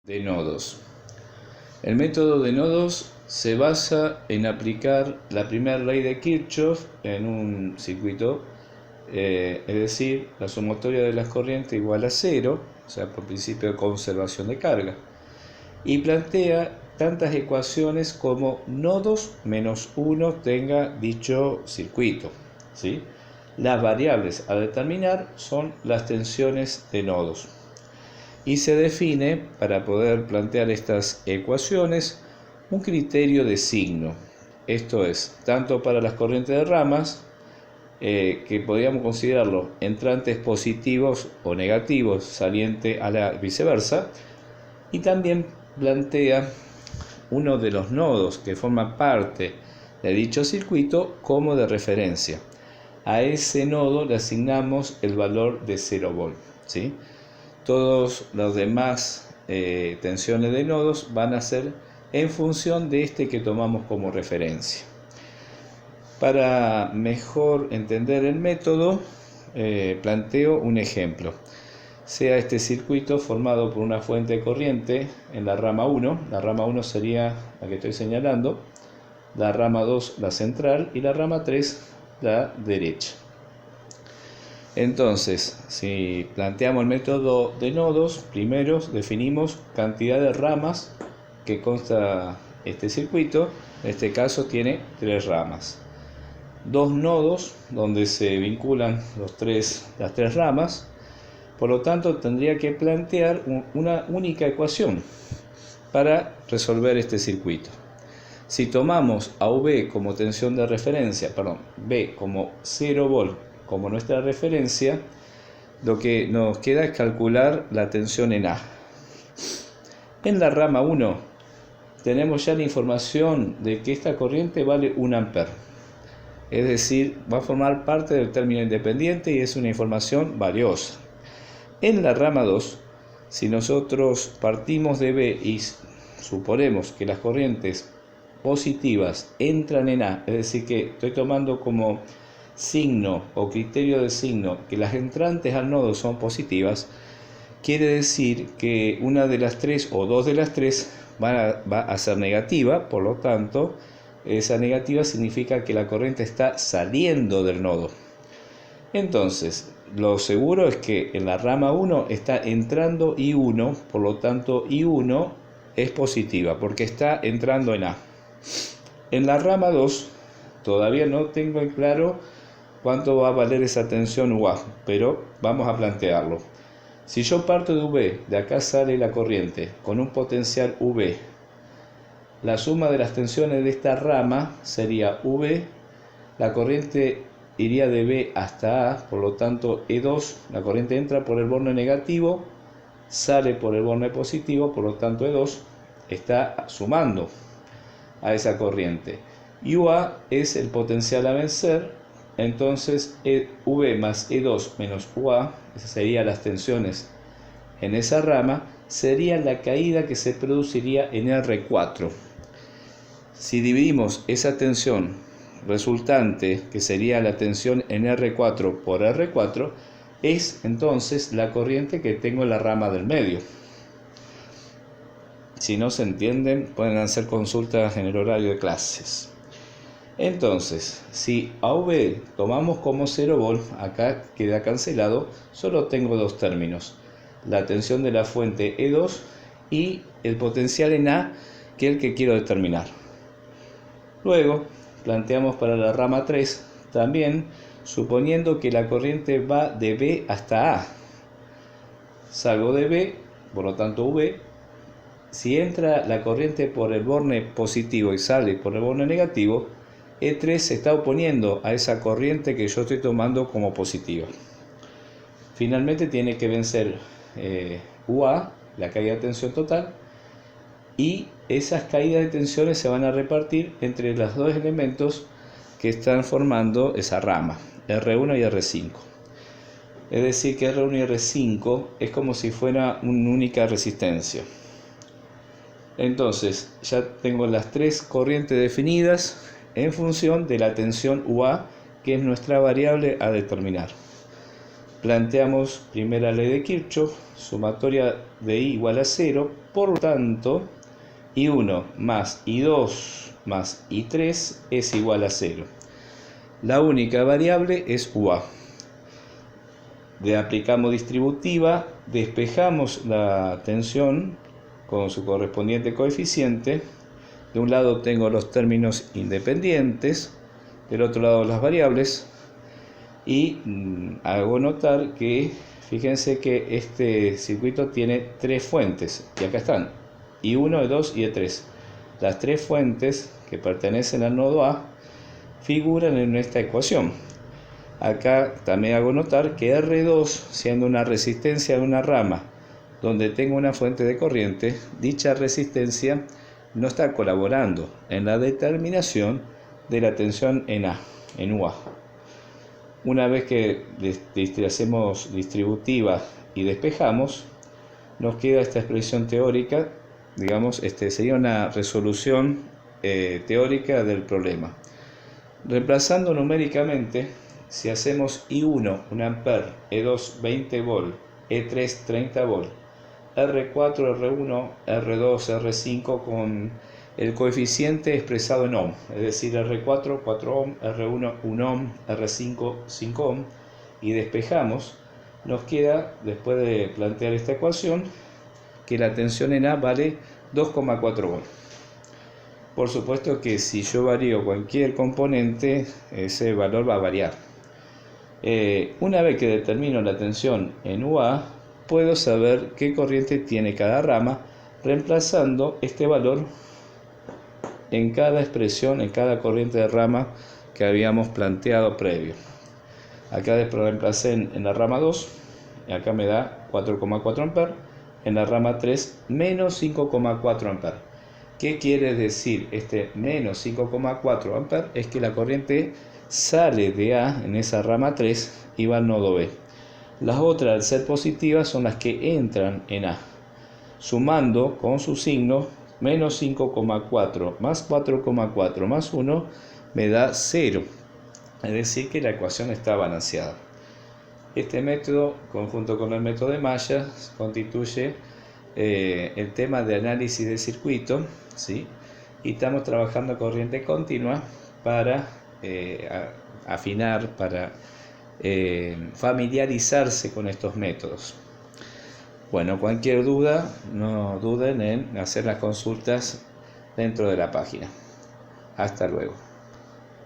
De nodos. El método de nodos se basa en aplicar la primera ley de Kirchhoff en un circuito, es decir, la sumatoria de las corrientes igual a cero, o sea, por principio de conservación de carga, y plantea tantas ecuaciones como nodos menos 1 tenga dicho circuito, ¿sí? Las variables a determinar son las tensiones de nodos. Y se define, para poder plantear estas ecuaciones, un criterio de signo. Esto es, tanto para las corrientes de ramas, que podríamos considerarlos entrantes positivos o negativos, saliente a la viceversa, y también plantea uno de los nodos que forman parte de dicho circuito como de referencia. A ese nodo le asignamos el valor de 0 volt, ¿sí? Todos los demás tensiones de nodos van a ser en función de este que tomamos como referencia. Para mejor entender el método, planteo un ejemplo. Sea este circuito formado por una fuente de corriente en la rama 1. La rama 1 sería la que estoy señalando, la rama 2 la central y la rama 3 la derecha. Entonces, si planteamos el método de nodos, primero definimos cantidad de ramas que consta este circuito. En este caso tiene 3 ramas. 2 nodos donde se vinculan las tres ramas. Por lo tanto, tendría que plantear una única ecuación para resolver este circuito. Si tomamos a V como tensión de referencia, V como 0 volt como nuestra referencia, lo que nos queda es calcular la tensión en A. En la rama 1 tenemos ya la información de que esta corriente vale 1 ampere, es decir, va a formar parte del término independiente y es una información valiosa. En la rama 2, si nosotros partimos de B y suponemos que las corrientes positivas entran en A, es decir, que estoy tomando como signo o criterio de signo que las entrantes al nodo son positivas, quiere decir que una de las tres o dos de las tres va a ser negativa. Por lo tanto, esa negativa significa que la corriente está saliendo del nodo. Entonces, lo seguro es que en la rama 1 está entrando I1, por lo tanto I1 es positiva porque está entrando en A. En la rama 2 todavía no tengo en claro cuánto va a valer esa tensión UA, pero vamos a plantearlo. Si yo parto de V, de acá sale la corriente con un potencial V, la suma de las tensiones de esta rama sería V, la corriente iría de B hasta A, por lo tanto E2, la corriente entra por el borne negativo, sale por el borne positivo, por lo tanto E2 está sumando a esa corriente. UA es el potencial a vencer. Entonces V más E2 menos UA, esas serían las tensiones en esa rama, sería la caída que se produciría en R4. Si dividimos esa tensión resultante, que sería la tensión en R4 por R4, es entonces la corriente que tengo en la rama del medio. Si no se entienden, pueden hacer consultas en el horario de clases. Entonces, si a V tomamos como 0 volt, acá queda cancelado, solo tengo dos términos, la tensión de la fuente E2 y el potencial en A, que es el que quiero determinar. Luego, planteamos para la rama 3, también suponiendo que la corriente va de B hasta A. Salgo de B, por lo tanto V, si entra la corriente por el borne positivo y sale por el borne negativo, E3 se está oponiendo a esa corriente que yo estoy tomando como positiva. Finalmente tiene que vencer UA, la caída de tensión total, y esas caídas de tensiones se van a repartir entre los dos elementos que están formando esa rama, R1 y R5. Es decir, que R1 y R5 es como si fuera una única resistencia. Entonces, ya tengo las tres corrientes definidas en función de la tensión UA, que es nuestra variable a determinar. planteamos primera ley de Kirchhoff, sumatoria de I igual a 0, por lo tanto, I1 más I2 más I3 es igual a 0. La única variable es UA. Le aplicamos distributiva, despejamos la tensión con su correspondiente coeficiente. De un lado tengo los términos independientes, del otro lado las variables, y hago notar que, fíjense que este circuito tiene tres fuentes, y acá están, I1, I2 y I3. Las tres fuentes que pertenecen al nodo A figuran en esta ecuación. Acá también hago notar que R2, siendo una resistencia de una rama donde tengo una fuente de corriente, dicha resistencia no está colaborando en la determinación de la tensión en UA. Una vez que hacemos distributiva y despejamos, nos queda esta expresión teórica, digamos, sería una resolución teórica del problema. Reemplazando numéricamente, si hacemos I1 1 ampere, E2 20 volt, E3 30 volt, R4, R1, R2, R5 con el coeficiente expresado en ohm, es decir, R4 4 ohm, R1 1 ohm, R5 5 ohm, y despejamos, nos queda, después de plantear esta ecuación, que la tensión en A vale 2,4 volt. Por supuesto que si yo varío cualquier componente, ese valor va a variar. Una vez que determino la tensión en UA, puedo saber qué corriente tiene cada rama, reemplazando este valor en cada expresión, en cada corriente de rama que habíamos planteado previo. Acá después reemplacé en la rama 2, y acá me da 4,4 amperes, en la rama 3 menos 5,4 amperes. ¿Qué quiere decir este menos 5,4 amperes? Es que la corriente sale de A en esa rama 3 y va al nodo B. Las otras, al ser positivas, son las que entran en A. Sumando con su signo, menos 5,4 más 4,4 más 1 me da 0. Es decir, que la ecuación está balanceada. Este método, conjunto con el método de Maya, constituye el tema de análisis de circuito, ¿sí? Y estamos trabajando corriente continua para afinar, para familiarizarse con estos métodos. Bueno, cualquier duda, no duden en hacer las consultas dentro de la página. Hasta luego.